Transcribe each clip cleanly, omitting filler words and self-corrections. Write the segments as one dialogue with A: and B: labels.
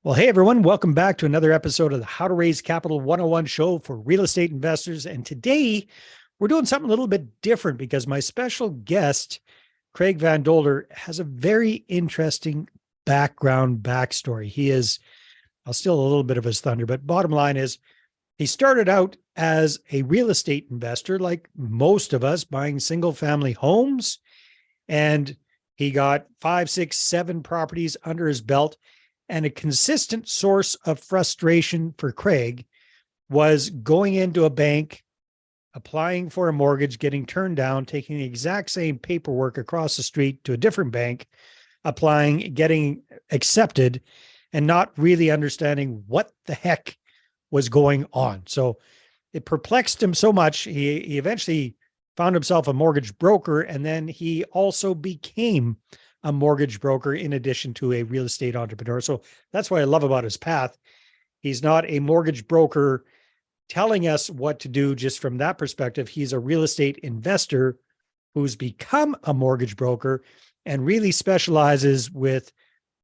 A: Well, hey everyone, welcome back to another episode of the How to Raise Capital 101 show for real estate investors. And today we're doing something a little bit different because my special guest, Craig Van Dolder, has a very interesting backstory. I'll steal a little bit of his thunder, but bottom line is he started out as a real estate investor, like most of us, buying single family homes. And he got 5, 6, 7 properties under his belt. And a consistent source of frustration for Craig was going into a bank, applying for a mortgage, getting turned down, taking the exact same paperwork across the street to a different bank, applying, getting accepted, and not really understanding what the heck was going on. So it perplexed him so much. He eventually found himself a mortgage broker, and then he also became a mortgage broker in addition to a real estate entrepreneur. So that's what I love about his path. He's not a mortgage broker telling us what to do just from that perspective. He's a real estate investor who's become a mortgage broker and really specializes with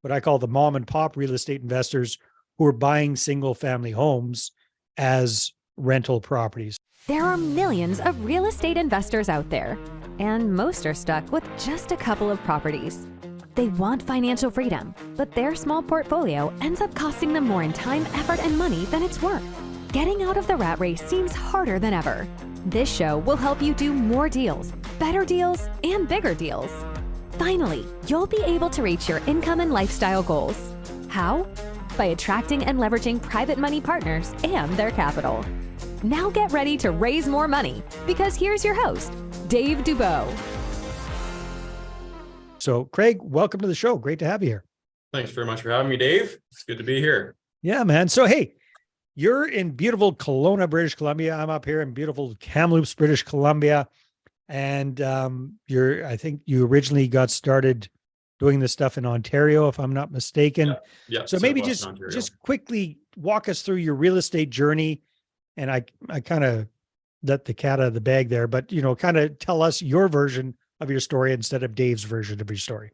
A: what I call the mom and pop real estate investors who are buying single family homes as rental properties.
B: There are millions of real estate investors out there, and most are stuck with just a couple of properties. They want financial freedom, but their small portfolio ends up costing them more in time, effort, and money than it's worth. Getting out of the rat race seems harder than ever. This show will help you do more deals, better deals, and bigger deals. Finally, you'll be able to reach your income and lifestyle goals. How? By attracting and leveraging private money partners and their capital. Now get ready to raise more money, because here's your host, Dave Dubeau.
A: So Craig, welcome to the show. Great to have you here.
C: Thanks very much for having me, Dave. It's good to be here.
A: Yeah, man. So, hey, you're in beautiful Kelowna, British Columbia. I'm up here in beautiful Kamloops, British Columbia. And I think you originally got started doing this stuff in Ontario, if I'm not mistaken.
C: Yeah.
A: So maybe just quickly walk us through your real estate journey. And I kind of let the cat out of the bag there, but, kind of tell us your version of your story instead of Dave's version of your story.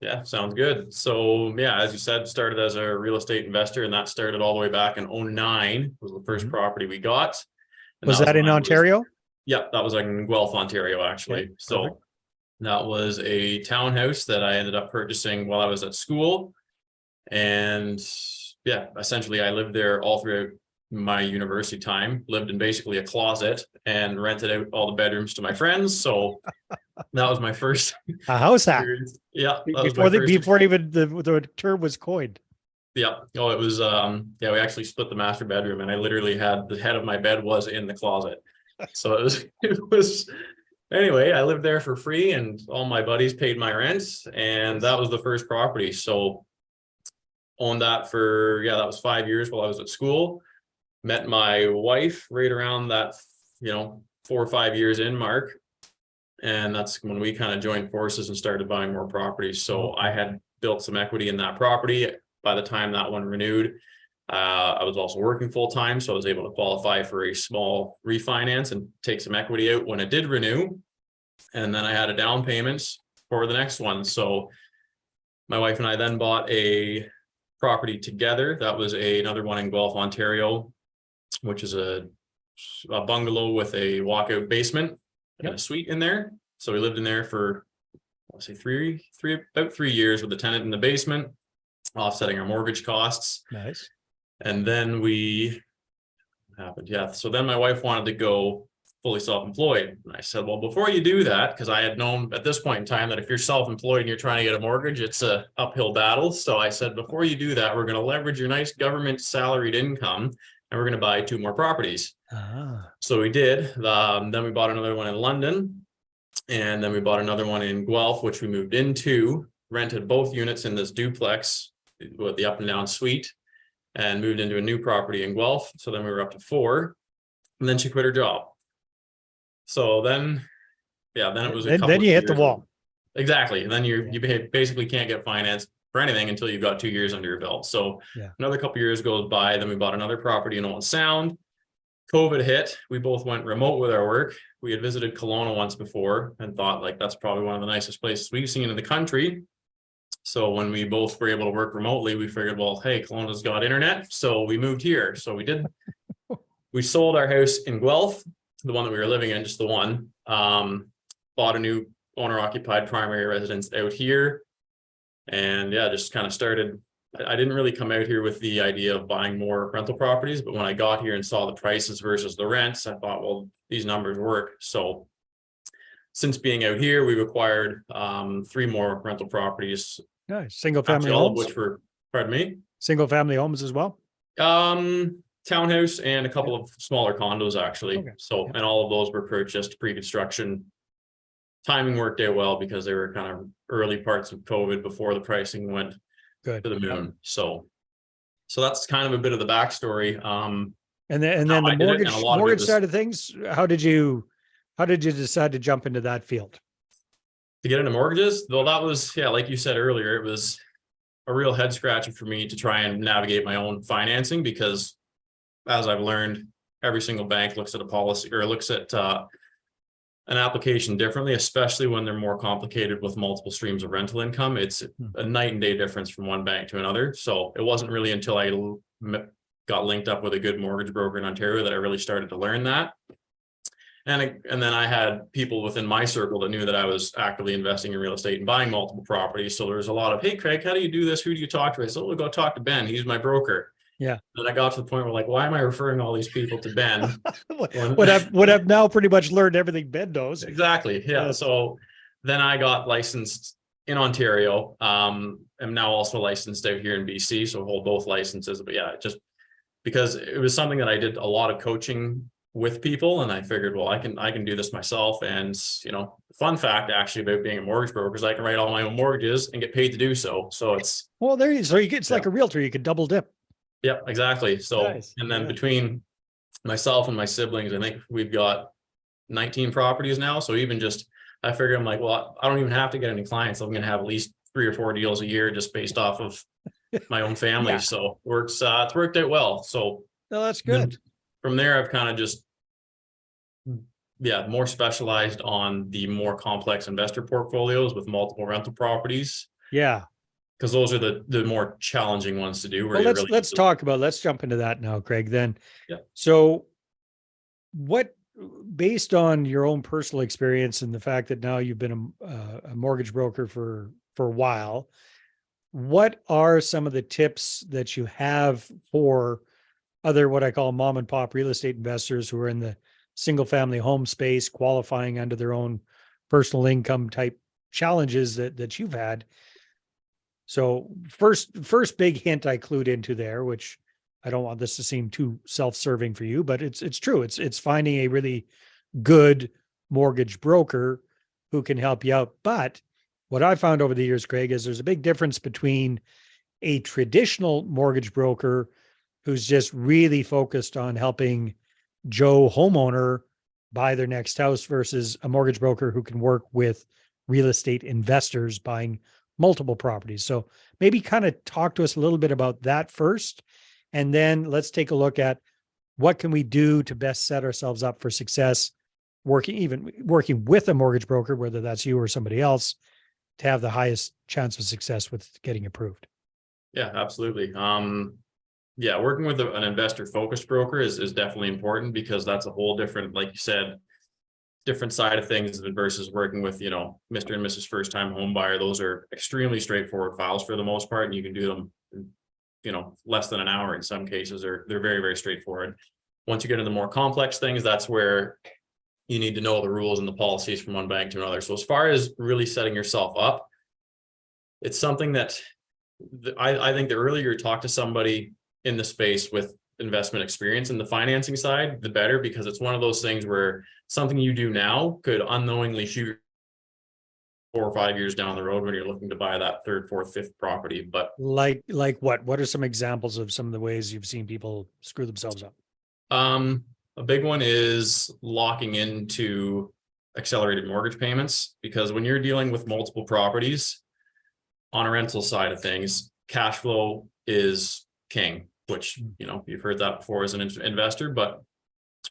C: Yeah, sounds good. So yeah, as you said, started as a real estate investor, and that started all the way back in 2009 was the first property we got. And
A: was that in Ontario?
C: Yeah, that was in Guelph, Ontario, actually. Okay, so perfect. That was a townhouse that I ended up purchasing while I was at school. And yeah, essentially I lived there all throughout my university time, lived in basically a closet and rented out all the bedrooms to my friends. So that was my first
A: house hack.
C: Yeah.
A: Before even the term was coined.
C: Yeah. Oh, it was, we actually split the master bedroom, and I literally had the head of my bed was in the closet. So it was, anyway, I lived there for free and all my buddies paid my rent, and that was the first property. So owned that for, that was 5 years while I was at school. Met my wife right around that, 4 or 5 years in mark. And that's when we kind of joined forces and started buying more properties. So I had built some equity in that property. By the time that one renewed, I was also working full time. So I was able to qualify for a small refinance and take some equity out when it did renew. And then I had a down payment for the next one. So my wife and I then bought a property together. That was another one in Guelph, Ontario, which is a bungalow with a walkout basement and a suite in there. So we lived in there for, I'll say about 3 years with the tenant in the basement, offsetting our mortgage costs.
A: Nice.
C: And then so then my wife wanted to go fully self-employed. And I said, well, before you do that, because I had known at this point in time that if you're self-employed and you're trying to get a mortgage, it's a uphill battle. So I said, before you do that, we're going to leverage your nice government salaried income, and we're going to buy 2 more properties. So we did. Then we bought another one in London, and then we bought another one in Guelph, which we moved into, rented both units in this duplex with the up and down suite, and moved into a new property in Guelph. So then we were up to 4, and then she quit her job. So then it was
A: then you hit the wall.
C: Exactly. And then you basically can't get financed for anything until you've got 2 years under your belt. So another couple years goes by, then we bought another property in Owen Sound. COVID hit. We both went remote with our work. We had visited Kelowna once before and thought, like, that's probably one of the nicest places we've seen in the country. So when we both were able to work remotely, we figured, well, hey, Kelowna's got internet, so we moved here. So we sold our house in Guelph, the one that we were living in, just the one. Bought a new owner-occupied primary residence out here, and yeah, just kind of started. I didn't really come out here with the idea of buying more rental properties, but when I got here and saw the prices versus the rents, I thought, well, these numbers work. So since being out here, we've acquired 3 more rental properties,
A: Nice. Single family
C: actually all of
A: homes,
C: which were, pardon me,
A: single family homes as well.
C: townhouse and a couple of smaller condos actually.
A: Okay.
C: So, and all of those were purchased pre-construction. Timing worked out well because they were kind of early parts of COVID before the pricing went
A: Good.
C: to the moon. So that's kind of a bit of the backstory.
A: And then
C: how
A: the
C: I did it, and a lot of it
A: mortgage
C: was-
A: side of things, how did you decide to jump into that field?
C: To get into mortgages, though, that was, yeah, like you said earlier, it was a real head scratcher for me to try and navigate my own financing, because as I've learned, every single bank looks at a policy or looks at an application differently, especially when they're more complicated with multiple streams of rental income. It's a night and day difference from one bank to another. So it wasn't really until I got linked up with a good mortgage broker in Ontario that I really started to learn that. And then I had people within my circle that knew that I was actively investing in real estate and buying multiple properties. So there's a lot of, hey, Craig, how do you do this? Who do you talk to? I said, we'll go talk to Ben. He's my broker.
A: Yeah.
C: Then I got to the point where, like, why am I referring all these people to Ben?
A: What I've now pretty much learned everything Ben knows.
C: Exactly. Yeah. So then I got licensed in Ontario. I'm now also licensed out here in BC. So hold both licenses. But yeah, just because it was something that I did a lot of coaching with people, and I figured, well, I can do this myself. And fun fact actually about being a mortgage broker is I can write all my own mortgages and get paid to do so. So it's
A: it's like a realtor, you could double dip.
C: yeah, exactly. So
A: Nice.
C: and then
A: Yeah.
C: between myself and my siblings, I think we've got 19 properties now. So even just I figured, I'm like, well, I don't even have to get any clients. I'm gonna have at least 3 or 4 deals a year just based off of my own family.
A: Yeah.
C: So it's worked out well. So
A: No, that's
C: then
A: good.
C: from there, I've kind of just more specialized on the more complex investor portfolios with multiple rental properties,
A: Yeah.
C: because those are the more challenging ones to do. Where
A: Well,
C: you
A: let's jump into that now, Craig, then.
C: Yeah.
A: So based on your own personal experience and the fact that now you've been a mortgage broker for a while, what are some of the tips that you have for other, what I call mom and pop real estate investors who are in the single family home space, qualifying under their own personal income type challenges that you've had? So first big hint I clued into there, which I don't want this to seem too self-serving for you, but it's true. It's finding a really good mortgage broker who can help you out. But what I found over the years, Craig, is there's a big difference between a traditional mortgage broker who's just really focused on helping Joe homeowner buy their next house versus a mortgage broker who can work with real estate investors buying multiple properties. So maybe kind of talk to us a little bit about that first, and then let's take a look at what can we do to best set ourselves up for success working with a mortgage broker, whether that's you or somebody else, to have the highest chance of success with getting approved.
C: Yeah, absolutely. Working with an investor focused broker is definitely important, because that's a whole different, like you said, different side of things versus working with, Mr. and Mrs. first time home buyer. Those are extremely straightforward files for the most part, and you can do them less than an hour in some cases, or they're very, very straightforward. Once you get into more complex things, that's where you need to know the rules and the policies from one bank to another. So as far as really setting yourself up, it's something that I think the earlier you talk to somebody in the space with investment experience in the financing side, the better, because it's one of those things where something you do now could unknowingly shoot 4 or 5 years down the road when you're looking to buy that 3rd, 4th, 5th property. But
A: like what are some examples of some of the ways you've seen people screw themselves up?
C: a big one is locking into accelerated mortgage payments, because when you're dealing with multiple properties on a rental side of things, cash flow is king, which, you've heard that before as an investor. But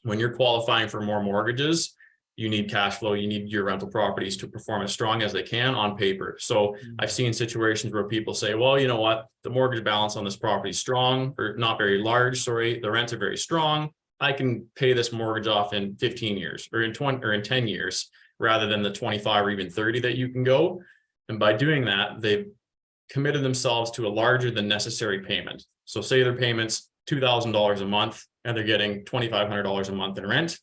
C: when you're qualifying for more mortgages, you need cash flow, you need your rental properties to perform as strong as they can on paper. So I've seen situations where people say, well, you know what, the mortgage balance on this property is strong, or not very large, sorry, the rents are very strong. I can pay this mortgage off in 15 years or in 20 or in 10 years rather than the 25 or even 30 that you can go. And by doing that, they've committed themselves to a larger than necessary payment. So say their payment's $2,000 a month and they're getting $2,500 a month in rent.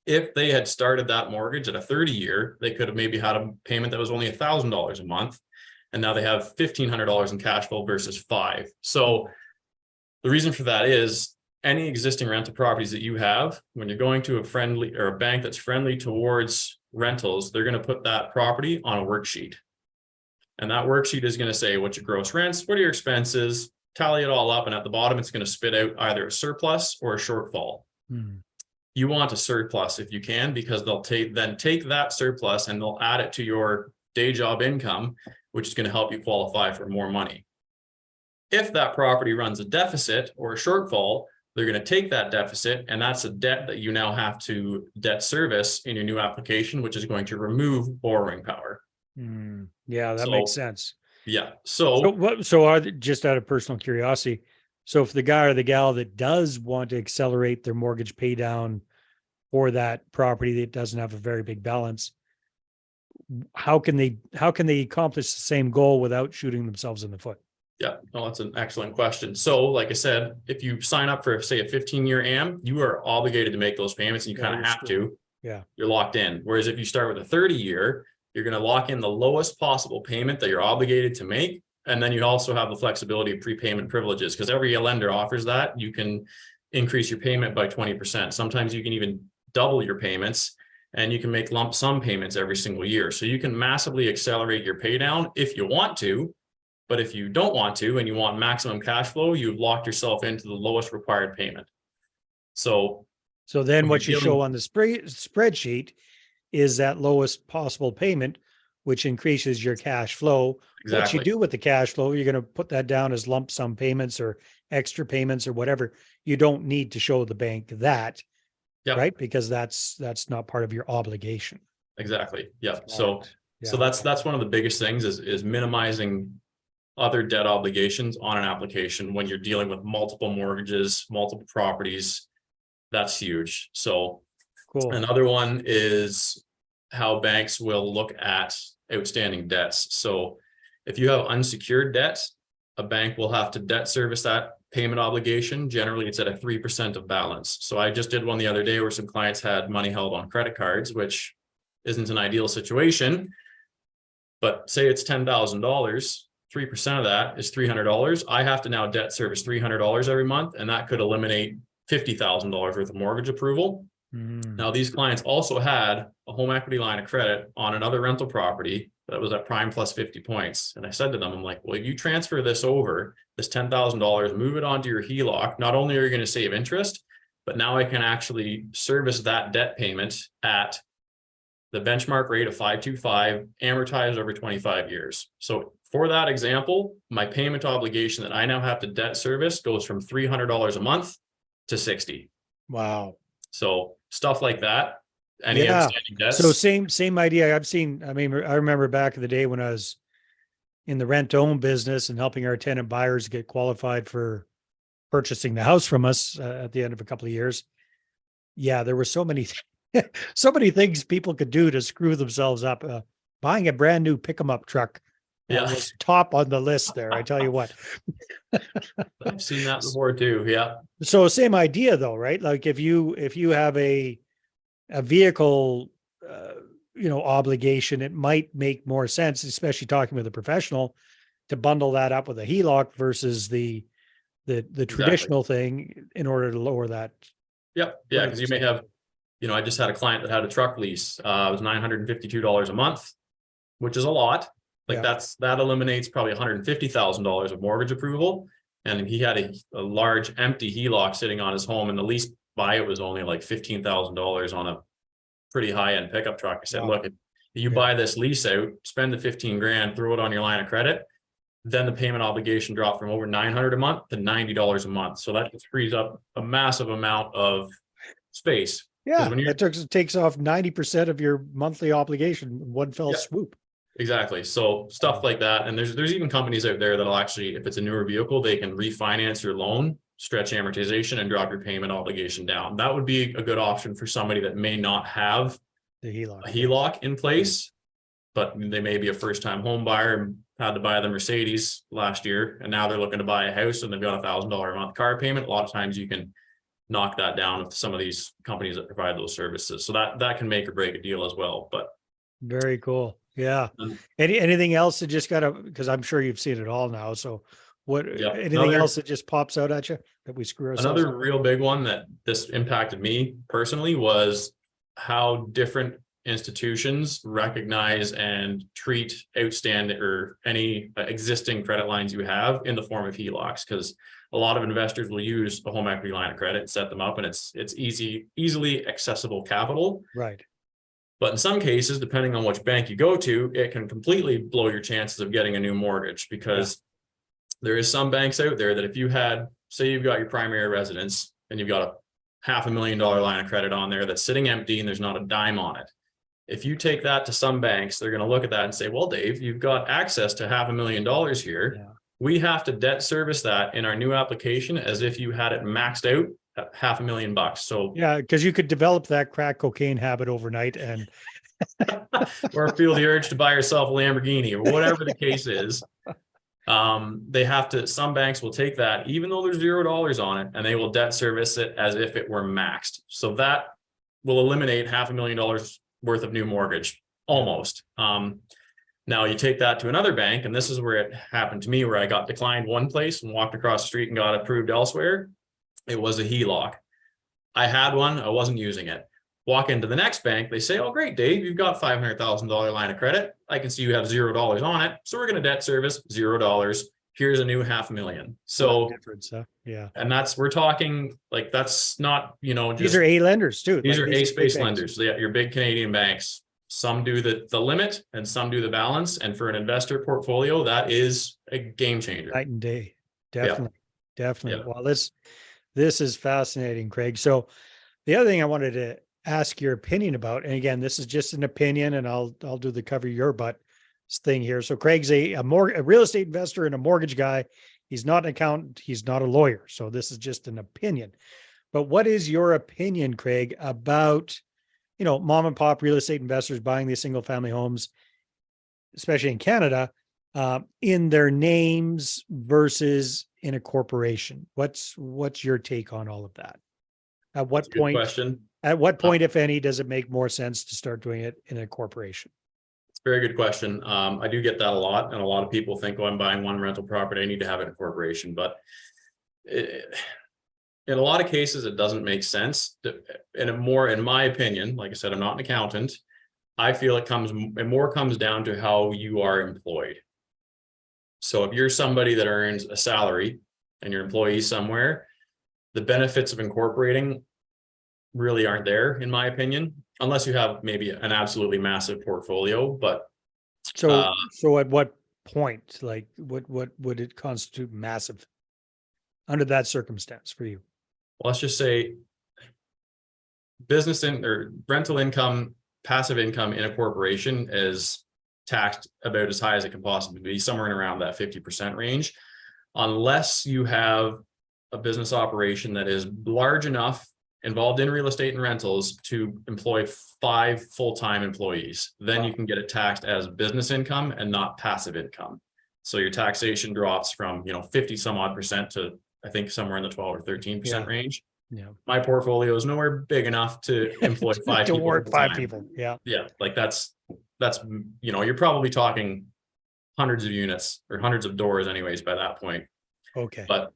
C: If they had started that mortgage at a 30-year, they could have maybe had a payment that was only $1,000 a month. And now they have $1,500 in cash flow versus $5,000. So the reason for that is any existing rental properties that you have, when you're going to a friendly or a bank that's friendly towards rentals, they're going to put that property on a worksheet. And that worksheet is going to say what's your gross rents, what are your expenses, tally it all up. And at the bottom, it's going to spit out either a surplus or a shortfall. You want a surplus if you can, because they'll take that surplus and they'll add it to your day job income, which is going to help you qualify for more money. If that property runs a deficit or a shortfall, they're going to take that deficit, and that's a debt that you now have to debt service in your new application, which is going to remove borrowing power.
A: Yeah, that makes sense.
C: Yeah.
A: Just out of personal curiosity, so if the guy or the gal that does want to accelerate their mortgage pay down for that property that doesn't have a very big balance, how can they accomplish the same goal without shooting themselves in the foot?
C: Yeah, no, that's an excellent question. So like I said, if you sign up for, say, a 15-year AM, you are obligated to make those payments, and you kind of have to.
A: Yeah.
C: You're locked in. Whereas if you start with a 30-year, you're going to lock in the lowest possible payment that you're obligated to make. And then you also have the flexibility of prepayment privileges, because every lender offers that. You can increase your payment by 20%. Sometimes you can even double your payments, and you can make lump sum payments every single year. So you can massively accelerate your pay down if you want to. But if you don't want to and you want maximum cash flow, you've locked yourself into the lowest required payment. So
A: then what you show on the spreadsheet is that lowest possible payment, which increases your cash flow.
C: Exactly.
A: What you do with the cash flow, you're going to put that down as lump sum payments or extra payments or whatever. You don't need to show the bank that, right? Because that's not part of your obligation.
C: Exactly. Yeah. So that's one of the biggest things is minimizing other debt obligations on an application when you're dealing with multiple mortgages, multiple properties. That's huge. So
A: cool.
C: Another one is how banks will look at outstanding debts. So if you have unsecured debt, a bank will have to debt service that payment obligation. Generally, it's at a 3% of balance. So I just did one the other day where some clients had money held on credit cards, which isn't an ideal situation. But say it's $10,000. 3% of that is $300. I have to now debt service $300 every month, and that could eliminate $50,000 worth of mortgage approval. Now, these clients also had a home equity line of credit on another rental property that was at prime plus 50 points. And I said to them, I'm like, well, if you transfer this over, this $10,000, move it onto your HELOC, not only are you going to save interest, but now I can actually service that debt payment at the benchmark rate of 5.25, amortized over 25 years. So for that example, my payment obligation that I now have to debt service goes from $300 a month to $60.
A: Wow.
C: So stuff like that. Any outstanding debts.
A: So same idea. I remember back in the day when I was in the rent-to-own business and helping our tenant buyers get qualified for purchasing the house from us at the end of a couple of years. Yeah, there were so many things people could do to screw themselves up. Buying a brand new pick-em-up truck was top on the list there. I tell you what.
C: I've seen that before too. Yeah.
A: So same idea though, right? Like if you have a vehicle, obligation, it might make more sense, especially talking with a professional, to bundle that up with a HELOC versus the traditional thing in order to lower that.
C: Yep. Yeah. Because you may have, I just had a client that had a truck lease. It was $952 a month, which is a lot. That eliminates probably $150,000 of mortgage approval. And he had a large empty HELOC sitting on his home, and the lease buy it was only like $15,000 on a pretty high end pickup truck. I said, look, if you buy this lease out, spend the 15 grand, throw it on your line of credit, then the payment obligation dropped from over $900 a month to $90 a month. So that frees up a massive amount of space
A: Yeah,
C: when you're,
A: that takes off 90% of your monthly obligation in one fell
C: yeah,
A: swoop.
C: exactly. So stuff like that. And there's even companies out there that'll actually, if it's a newer vehicle, they can refinance your loan, stretch amortization, and drop your payment obligation down. That would be a good option for somebody that may not have
A: The HELOC.
C: a HELOC in place, but they may be a first-time home buyer and had to buy the Mercedes last year, and now they're looking to buy a house and they've got $1,000 a month car payment. A lot of times you can knock that down with some of these companies that provide those services. So that can make or break a deal as well. But
A: Very cool. Yeah.
C: um,
A: Anything else that just got because I'm sure you've seen it all now. So
C: yeah,
A: anything else that just pops out at you that we screw ourselves
C: another
A: up?
C: real big one that this impacted me personally was how different institutions recognize and treat outstanding or any existing credit lines you have in the form of HELOCs, because a lot of investors will use a home equity line of credit, set them up, and it's easily accessible capital.
A: Right.
C: But in some cases, depending on which bank you go to, it can completely blow your chances of getting a new mortgage, because there is some banks out there that if you had, say you've got your primary residence and you've got a $500,000 line of credit on there that's sitting empty and there's not a dime on it. If you take that to some banks, they're going to look at that and say, well, Dave, you've got access to $500,000 here.
A: Yeah.
C: We have to debt service that in our new application as if you had it maxed out at $500,000. So
A: Yeah, because you could develop that crack cocaine habit overnight and
C: or feel the urge to buy yourself a Lamborghini or whatever the case is. They have to, some banks will take that, even though there's $0 on it, and they will debt service it as if it were maxed. So that will eliminate $500,000 worth of new mortgage almost. Now you take that to another bank, and this is where it happened to me, where I got declined one place and walked across the street and got approved elsewhere. It was a HELOC. I had one, I wasn't using it. Walk into the next bank, they say, oh, great, Dave, you've got $500,000 line of credit. I can see you have $0 on it. So we're going to debt service $0. Here's a new $500,000. So
A: difference, huh? Yeah.
C: and we're talking like, that's not,
A: These are A lenders too.
C: these are
A: big
C: A-space
A: banks.
C: lenders. Yeah, your big Canadian banks. Some do the limit and some do the balance. And for an investor portfolio, that is a game changer.
A: Night and day. Definitely. Definitely.
C: Yeah.
A: Well, this is fascinating, Craig. So the other thing I wanted to ask your opinion about, and again, this is just an opinion, and I'll do the cover your butt thing here. So Craig's a real estate investor and a mortgage guy. He's not an accountant. He's not a lawyer. So this is just an opinion. But what is your opinion, Craig, about, mom and pop real estate investors buying these single family homes, especially in Canada, in their names versus in a corporation? What's your take on all of that? At what point?
C: Question.
A: At what point, if any, does it make more sense to start doing it in a corporation?
C: It's a very good question. I do get that a lot, and a lot of people think, oh, I'm buying one rental property, I need to have it in a corporation. But in a lot of cases, it doesn't make sense. In my opinion, like I said, I'm not an accountant. I feel it more comes down to how you are employed. So if you're somebody that earns a salary and you're an employee somewhere, the benefits of incorporating really aren't there, in my opinion, unless you have maybe an absolutely massive portfolio. But
A: so at what point, like what would it constitute massive under that circumstance for you?
C: let's just say business or rental income, passive income in a corporation is taxed about as high as it can possibly be, somewhere in around that 50% range, unless you have a business operation that is large enough, involved in real estate and rentals, to employ 5 full-time employees. Then you can get it taxed as business income and not passive income. So your taxation drops from 50 some odd percent to, I think, somewhere in the 12 or 13% range.
A: Yeah.
C: My portfolio is nowhere big enough to employ 5
A: to
C: people.
A: work 5 people. Yeah.
C: Yeah. Like that's, you're probably talking hundreds of units or hundreds of doors anyways by that point.
A: Okay.
C: But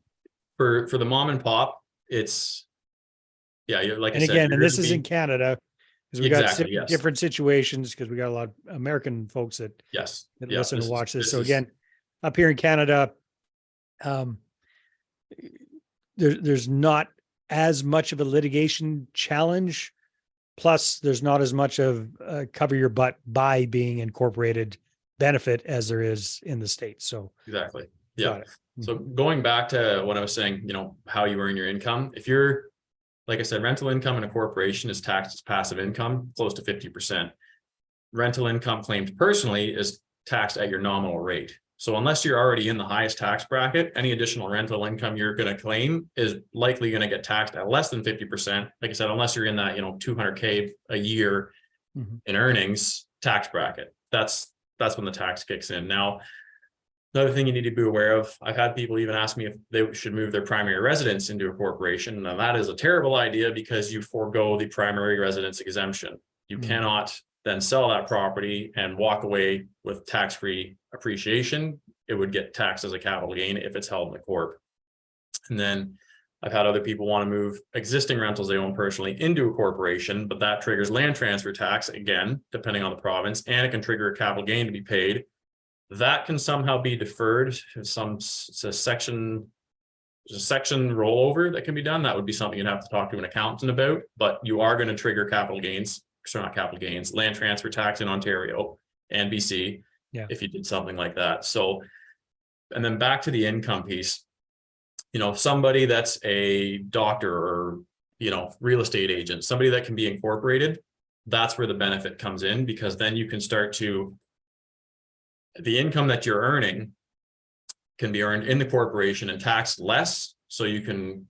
C: for the mom and pop, it's, like I said.
A: And again, and this is in Canada, because we
C: Exactly,
A: got different situations, because we got a lot of American folks that listen and watch this. So again, up here in Canada, there's not as much of a litigation challenge. Plus, there's not as much of cover your butt by being incorporated benefit as there is in the States. So
C: exactly. Yeah. So going back to what I was saying, how you earn your income, if you're like I said, rental income in a corporation is taxed as passive income, close to 50%. Rental income claimed personally is taxed at your nominal rate. So unless you're already in the highest tax bracket, any additional rental income you're going to claim is likely going to get taxed at less than 50%. Like I said, unless you're in that, 200K a year in earnings tax bracket. That's when the tax kicks in. Now, another thing you need to be aware of, I've had people even ask me if they should move their primary residence into a corporation. Now that is a terrible idea because you forego the primary residence exemption. You cannot then sell that property and walk away with tax-free appreciation. It would get taxed as a capital gain if it's held in the corp. And then I've had other people want to move existing rentals they own personally into a corporation, but that triggers land transfer tax, again, depending on the province, and it can trigger a capital gain to be paid. That can somehow be deferred. It's a section rollover that can be done. That would be something you'd have to talk to an accountant about, but you are going to trigger capital gains. So not capital gains, land transfer tax in Ontario and BC, if you did something like that. So, and then back to the income piece, somebody that's a doctor or, real estate agent, somebody that can be incorporated, that's where the benefit comes in, because then you can start to, the income that you're earning can be earned in the corporation and taxed less. So you can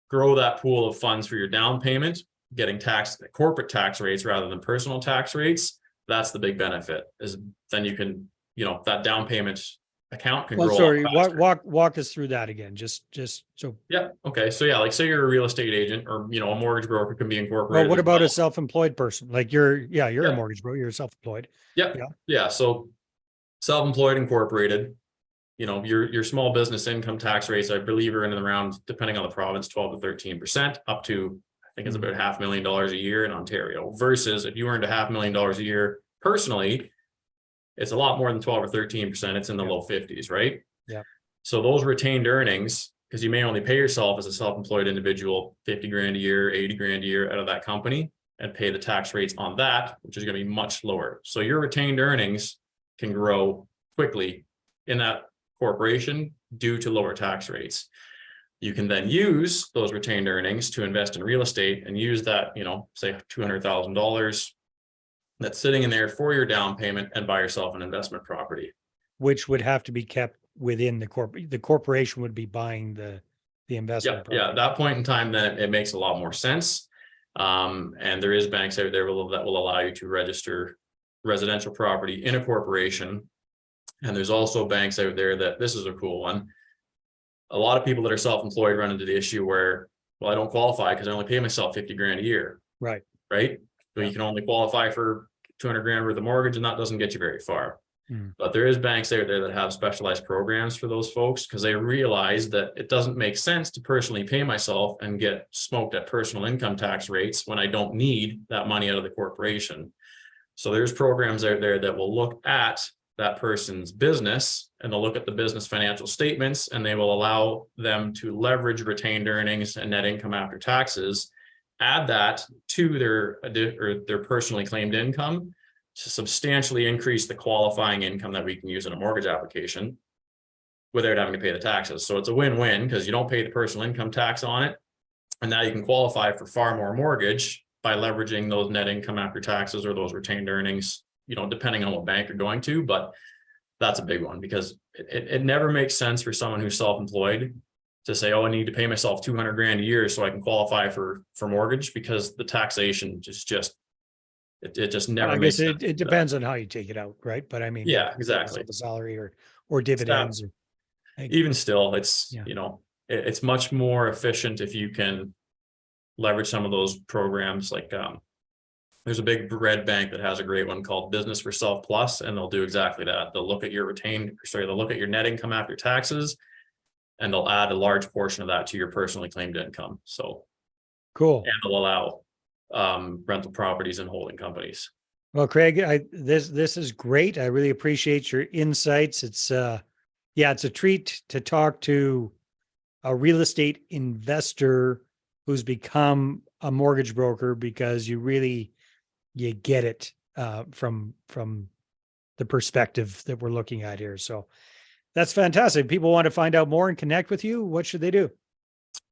C: grow that pool of funds for your down payment, getting taxed at corporate tax rates rather than personal tax rates. That's the big benefit, is then you can, that down payment account can grow.
A: Sorry, walk us through that again. Just so.
C: Yeah. Okay. So yeah, like say you're a real estate agent or, a mortgage broker can be incorporated.
A: Well, what about a self-employed person? Like you're a mortgage broker, you're self-employed.
C: Yeah. So self-employed, incorporated, your small business income tax rates, I believe, are in and around, depending on the province, 12 to 13%, up to, I think it's about $500,000 a year in Ontario, versus if you earned $500,000 a year personally, it's a lot more than 12 or 13%. It's in the low 50s, right?
A: Yeah.
C: So those retained earnings, because you may only pay yourself as a self-employed individual 50 grand a year, 80 grand a year out of that company, and pay the tax rates on that, which is going to be much lower. So your retained earnings can grow quickly in that corporation due to lower tax rates. You can then use those retained earnings to invest in real estate and use that, say $200,000 that's sitting in there for your down payment and buy yourself an investment property.
A: Which would have to be kept within the corporation would be buying the investment property.
C: Yeah, at that point in time, then it makes a lot more sense. And there is banks out there that will allow you to register residential property in a corporation. And there's also banks out there that, this is a cool one. A lot of people that are self-employed run into the issue where, well, I don't qualify because I only pay myself 50 grand a year.
A: Right.
C: So you can only qualify for 200 grand worth of mortgage, and that doesn't get you very far. But there is banks out there that have specialized programs for those folks, because they realize that it doesn't make sense to personally pay myself and get smoked at personal income tax rates when I don't need that money out of the corporation. So there's programs out there that will look at that person's business, and they'll look at the business financial statements, and they will allow them to leverage retained earnings and net income after taxes, add that to their personally claimed income to substantially increase the qualifying income that we can use in a mortgage application without having to pay the taxes. So it's a win-win, because you don't pay the personal income tax on it, and now you can qualify for far more mortgage by leveraging those net income after taxes or those retained earnings, depending on what bank you're going to. But that's a big one, because it never makes sense for someone who's self-employed to say, oh, I need to pay myself 200 grand a year so I can qualify for mortgage, because the taxation just never makes sense.
A: It depends on how you take it out, right? But I mean,
C: yeah, exactly.
A: The salary or dividends.
C: Even still, it's, it's much more efficient if you can leverage some of those programs. Like there's a big red bank that has a great one called Business for Self Plus, and they'll do exactly that. They'll look at your they'll look at your net income after taxes, and they'll add a large portion of that to your personally claimed income. So
A: cool.
C: And they'll allow rental properties and holding companies.
A: Well, Craig, this is great. I really appreciate your insights. It's it's a treat to talk to a real estate investor who's become a mortgage broker, because you get it from the perspective that we're looking at here. So that's fantastic. If people want to find out more and connect with you, what should they do?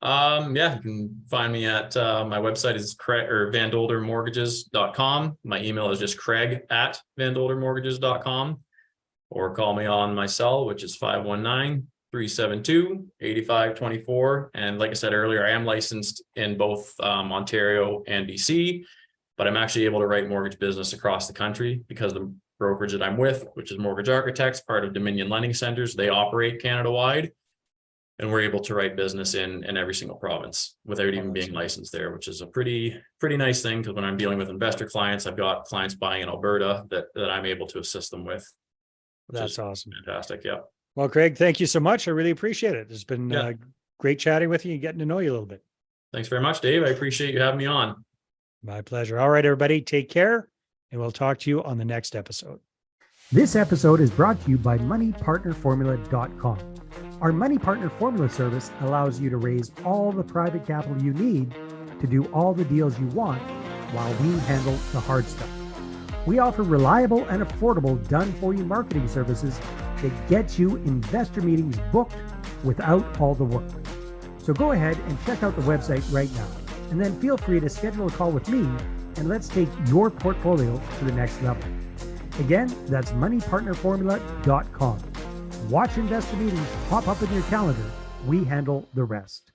C: Yeah, you can find me at my website is Craig or vandoldermortgages.com. My email is just craig@vandoldermortgages.com, or call me on my cell, which is 519-372-8524. And like I said earlier, I am licensed in both Ontario and BC, but I'm actually able to write mortgage business across the country because the brokerage that I'm with, which is Mortgage Architects, part of Dominion Lending Centers, they operate Canada-wide. And we're able to write business in every single province without even being licensed there, which is a pretty nice thing. Because when I'm dealing with investor clients, I've got clients buying in Alberta that I'm able to assist them with.
A: That's awesome.
C: Fantastic. Yeah.
A: Well, Craig, thank you so much. I really appreciate it. It's been
C: Yeah.
A: great chatting with you and getting to know you a little bit.
C: Thanks very much, Dave. I appreciate you having me on.
A: My pleasure. All right, everybody, take care, and we'll talk to you on the next episode. This episode is brought to you by moneypartnerformula.com. Our Money Partner Formula service allows you to raise all the private capital you need to do all the deals you want while we handle the hard stuff. We offer reliable and affordable done-for-you marketing services that get you investor meetings booked without all the work. So go ahead and check out the website right now, and then feel free to schedule a call with me, and let's take your portfolio to the next level. Again, that's moneypartnerformula.com. Watch investor meetings pop up in your calendar. We handle the rest.